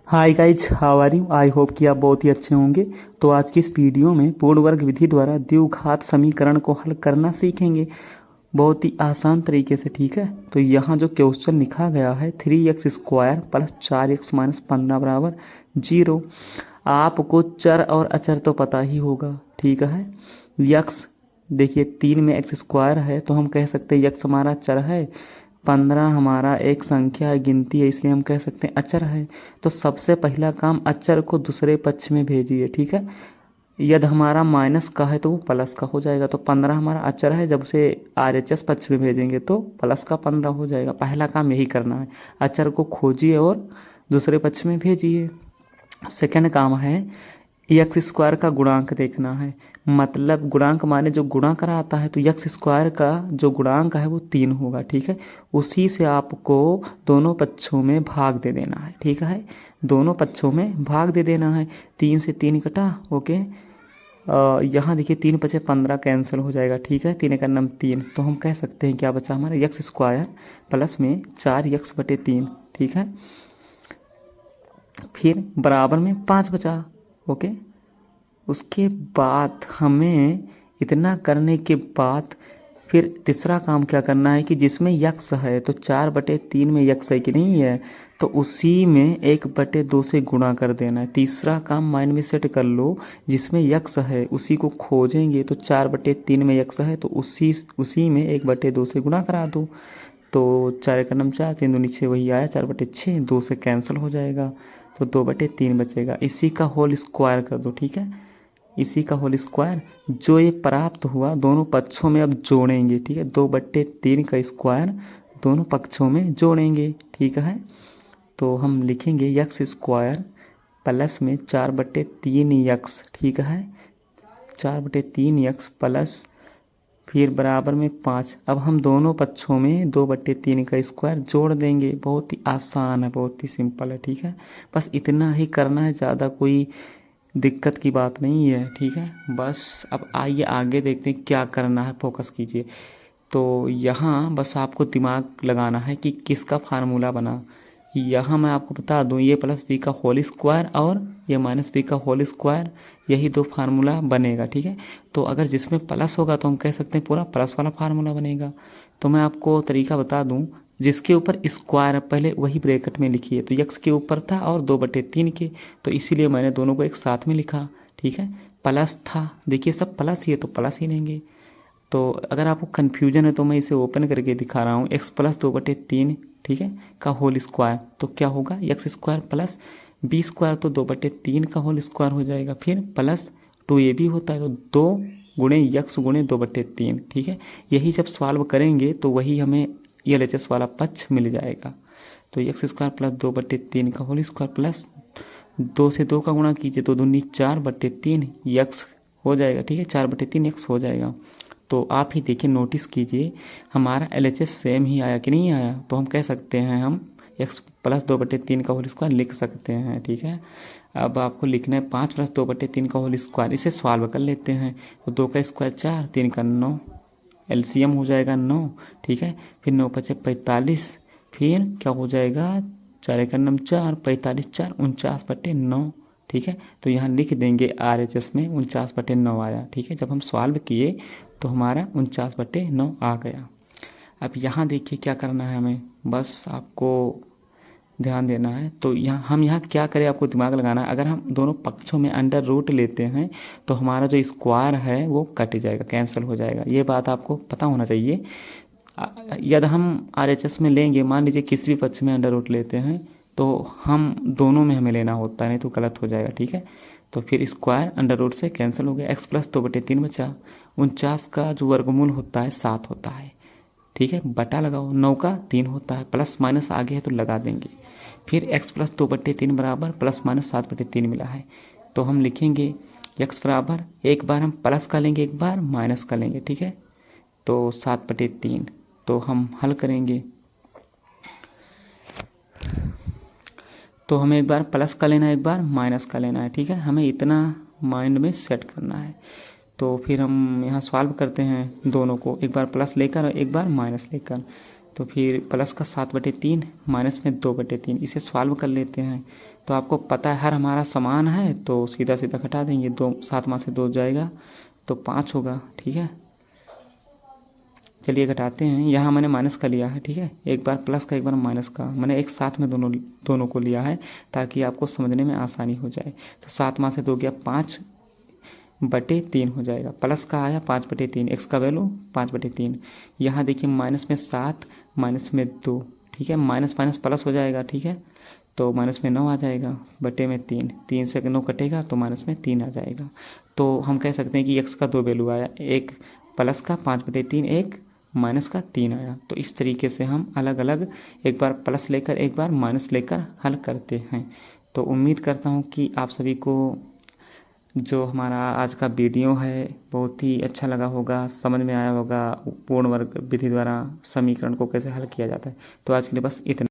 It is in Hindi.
Hi guys, how are you. I hope कि आप बहुत ही अच्छे होंगे। तो आज की इस वीडियो में पूर्ण वर्ग विधि द्वारा द्विघात समीकरण को हल करना सीखेंगे बहुत ही आसान तरीके से। ठीक है, तो यहाँ जो क्वेश्चन लिखा गया है 3x² प्लस 4x माइनस 15 बराबर 0। आपको चर और अचर तो पता ही होगा। ठीक है, यक्स देखिए 3 में x² है तो हम कह सकते हैं यक्स हमारा चर है, 15 हमारा एक संख्या है, गिनती है, इसलिए हम कह सकते हैं अचर है। तो सबसे पहला काम अचर को दूसरे पक्ष में भेजिए। ठीक है, यदि हमारा माइनस का है तो वो प्लस का हो जाएगा। तो 15 हमारा अचर है, जब उसे RHS पक्ष में भेजेंगे तो प्लस का 15 हो जाएगा। पहला काम यही करना है, अचर को खोजिए और दूसरे पक्ष में भेजिए। सेकंड काम है x² का गुणांक देखना है। मतलब गुणांक माने जो गुणा कराता है, तो x² का जो गुणांक है वो 3 होगा। ठीक है, उसी से आपको दोनों पक्षों में भाग दे देना है। ठीक है, दोनों पक्षों में भाग दे देना है। 3 से 3 कटा, ओके। यहाँ देखिए 3 बचे 15 कैंसिल हो जाएगा। ठीक है, 3 का नम 3, तो हम कह सकते हैं क्या बचा हमारा x² प्लस में 4x/3। ठीक है, फिर बराबर में 5 बचा, ओके। उसके बाद हमें इतना करने के बाद फिर तीसरा काम क्या करना है कि जिसमें यक्स है तो 4/3 में यक्स है कि नहीं है, तो उसी में 1/2 से गुणा कर देना है। तीसरा काम माइंड में सेट कर लो, जिसमें यक्स है उसी को खोजेंगे। तो 4/3 में यक्स है तो उसी में 1/2 से गुणा करा दो। तो 4 का नम 4, 3 दूनी 6, वही आया 4/6। 2 से कैंसिल हो जाएगा तो 2/3 बचेगा। इसी का होल स्क्वायर कर दो। ठीक है, इसी का होल स्क्वायर जो ये प्राप्त हुआ दोनों पक्षों में अब जोड़ेंगे। ठीक है, 2/3 का स्क्वायर दोनों पक्षों में जोड़ेंगे। ठीक है, तो हम लिखेंगे x² प्लस में 4/3x। ठीक है, 4/3x प्लस फिर बराबर में 5। अब हम दोनों पक्षों में 2/3 का स्क्वायर जोड़ देंगे। बहुत ही आसान है, बहुत ही सिंपल है। ठीक है, बस इतना ही करना है, ज़्यादा कोई दिक्कत की बात नहीं है। ठीक है, बस अब आइए आगे देखते हैं क्या करना है, फोकस कीजिए। तो यहाँ बस आपको दिमाग लगाना है कि किसका फार्मूला बना। यहाँ मैं आपको बता दूँ, ये प्लस बी का होल स्क्वायर और ये माइनस बी का होल स्क्वायर, यही दो फार्मूला बनेगा। ठीक है, तो अगर जिसमें प्लस होगा तो हम कह सकते हैं पूरा प्लस वाला फार्मूला बनेगा। तो मैं आपको तरीका बता दूँ, जिसके ऊपर स्क्वायर पहले वही ब्रैकेट में लिखिए। तो यक्स के ऊपर था और 2/3 के, तो इसीलिए मैंने दोनों को एक साथ में लिखा। ठीक है, प्लस था, देखिए सब प्लस ही है तो प्लस ही लेंगे। तो अगर आपको कन्फ्यूजन है तो मैं इसे ओपन करके दिखा रहा हूँ। x प्लस 2/3, ठीक है, का होल स्क्वायर तो क्या होगा, x² प्लस b² तो 2/3 का होल स्क्वायर हो जाएगा। फिर प्लस 2ab होता है तो 2 गुणे x गुणे 2/3। ठीक है, यही जब सॉल्व करेंगे तो वही हमें LHS वाला पक्ष मिल जाएगा। तो x² प्लस 2/3 का होल स्क्वायर प्लस 2 से 2 का गुणा कीजिए तो 2 4/3 x हो जाएगा। ठीक है, 4/3 x हो जाएगा। तो आप ही देखिए, नोटिस कीजिए हमारा LHS सेम ही आया कि नहीं आया। तो हम कह सकते हैं हम x प्लस 2/3 का होल स्क्वायर लिख सकते हैं। ठीक है, अब आपको लिखना है 5 प्लस 2/3 का होल स्क्वायर। इसे सॉल्व कर लेते हैं। तो 2 का स्क्वायर 4, 3 का 9, LCM हो जाएगा 9। ठीक है, फिर 9 5 45, फिर क्या हो जाएगा 4 का नम 4, 45 4 49/9। ठीक है, तो यहाँ लिख देंगे RHS में 49/9 आया। ठीक है, जब हम सॉल्व किए तो हमारा 49/9 आ गया। अब यहाँ देखिए क्या करना है हमें, बस आपको ध्यान देना है। तो यहाँ क्या करें, आपको दिमाग लगाना है। अगर हम दोनों पक्षों में अंडर रूट लेते हैं तो हमारा जो स्क्वायर है वो कट जाएगा, कैंसिल हो जाएगा। ये बात आपको पता होना चाहिए। यदि हम RHS में लेंगे, मान लीजिए किसी भी पक्ष में अंडर रूट लेते हैं तो हम दोनों में हमें लेना होता है, नहीं तो गलत हो जाएगा। ठीक है, तो फिर स्क्वायर अंडर रूट से कैंसिल हो गया। x प्लस 2/3 बचा। 49 का जो वर्गमूल होता है 7 होता है। ठीक है, बटा लगाओ, 9 का 3 होता है, प्लस माइनस आगे है तो लगा देंगे। फिर x प्लस 2/3 बराबर प्लस माइनस 7/3 मिला है। तो हम लिखेंगे x बराबर, एक बार हम प्लस का लेंगे, एक बार माइनस का लेंगे। ठीक है, तो 7/3। तो हम हल करेंगे तो हमें एक बार प्लस का लेना है, एक बार माइनस का लेना है। ठीक है, हमें इतना माइंड में सेट करना है। तो फिर हम यहाँ सॉल्व करते हैं दोनों को, एक बार प्लस लेकर और एक बार माइनस लेकर। तो फिर प्लस का 7/3 माइनस में 2/3, इसे सॉल्व कर लेते हैं। तो आपको पता है हर हमारा समान है, तो सीधा सीधा घटा देंगे। 2 7 में से 2 जाएगा तो 5 होगा। ठीक है, चलिए घटाते हैं। यहाँ मैंने माइनस का लिया है, ठीक है, एक बार प्लस का एक बार माइनस का, मैंने एक साथ में दोनों को लिया है ताकि आपको समझने में आसानी हो जाए। तो 7 में से 2 गया 5/3 हो जाएगा। प्लस का आया 5/3, एक्स का वैल्यू 5/3। यहाँ देखिए माइनस में 7 माइनस में 2, ठीक है, माइनस माइनस प्लस हो जाएगा। ठीक है, तो माइनस में 9 आ जाएगा, बटे में 3, 3 से 9 कटेगा तो माइनस में 3 आ जाएगा। तो हम कह सकते हैं कि एक्स का 2 वैल्यू आया, एक प्लस का 5/3, एक माइनस का 3 आया। तो इस तरीके से हम अलग अलग एक बार प्लस लेकर एक बार माइनस लेकर हल करते हैं। तो उम्मीद करता हूँ कि आप सभी को जो हमारा आज का वीडियो है बहुत ही अच्छा लगा होगा, समझ में आया होगा पूर्ण वर्ग विधि द्वारा समीकरण को कैसे हल किया जाता है। तो आज के लिए बस इतना।